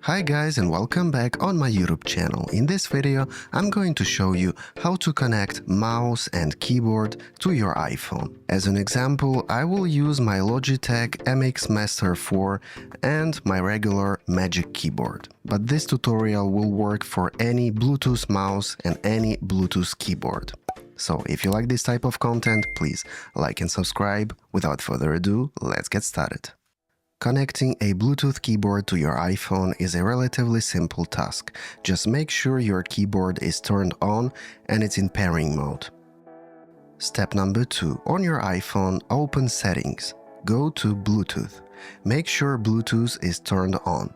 Hi guys and welcome back on my YouTube channel. In this video I'm going to show you how to connect mouse and keyboard to your iPhone. As an example, I will use my Logitech MX Master 4 and my regular Magic Keyboard. But this tutorial will work for any Bluetooth mouse and any Bluetooth keyboard. So if you like this type of content, please like and subscribe. Without further ado, let's get started. Connecting a Bluetooth keyboard to your iPhone is a relatively simple task. Just make sure your keyboard is turned on and it's in pairing mode. Step number 2. On your iPhone, open Settings. Go to Bluetooth. Make sure Bluetooth is turned on.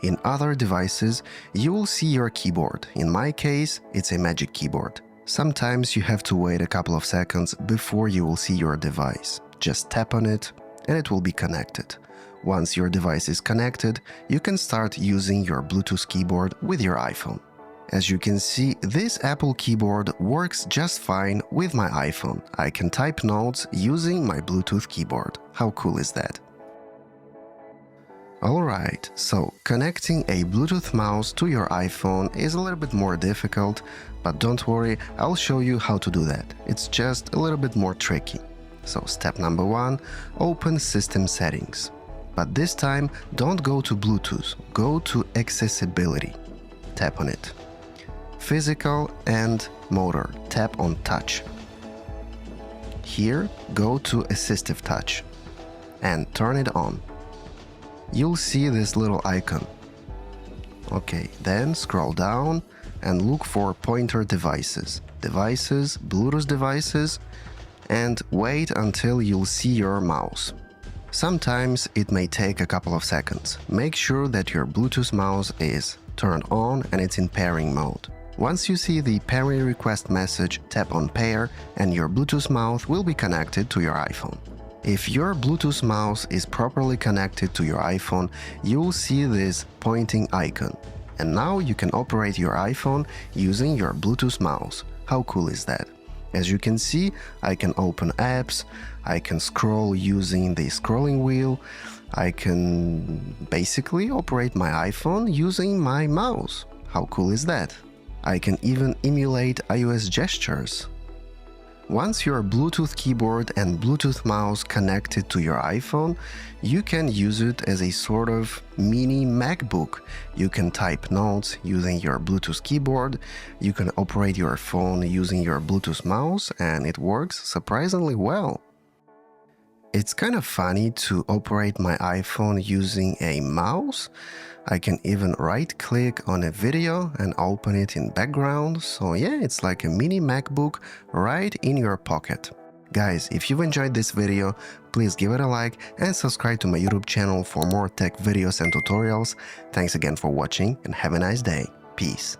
In other devices, you will see your keyboard. In my case, it's a Magic Keyboard. Sometimes you have to wait a couple of seconds before you will see your device. Just tap on it and it will be connected. Once your device is connected, you can start using your Bluetooth keyboard with your iPhone. As you can see, this Apple keyboard works just fine with my iPhone. I can type notes using my Bluetooth keyboard. How cool is that? Alright, so connecting a Bluetooth mouse to your iPhone is a little bit more difficult, but don't worry, I'll show you how to do that. It's just a little bit more tricky. So step number 1, open System Settings. But this time, don't go to Bluetooth, go to Accessibility. Tap on it. Physical and Motor, tap on Touch. Here, go to Assistive Touch and turn it on. You'll see this little icon. Okay, then scroll down and look for pointer devices. Devices, Bluetooth devices, and wait until you'll see your mouse. Sometimes it may take a couple of seconds. Make sure that your Bluetooth mouse is turned on and it's in pairing mode. Once you see the pairing request message, tap on Pair and your Bluetooth mouse will be connected to your iPhone. If your Bluetooth mouse is properly connected to your iPhone, you'll see this pointing icon. And now you can operate your iPhone using your Bluetooth mouse. How cool is that? As you can see, I can open apps, I can scroll using the scrolling wheel, I can basically operate my iPhone using my mouse. How cool is that? I can even emulate iOS gestures. Once your Bluetooth keyboard and Bluetooth mouse connected to your iPhone, you can use it as a sort of mini MacBook. You can type notes using your Bluetooth keyboard, you can operate your phone using your Bluetooth mouse, and it works surprisingly well. It's kind of funny to operate my iPhone using a mouse. I can even right-click on a video and open it in background. So yeah, it's like a mini MacBook right in your pocket. Guys, if you've enjoyed this video, please give it a like and subscribe to my YouTube channel for more tech videos and tutorials. Thanks again for watching and have a nice day. Peace.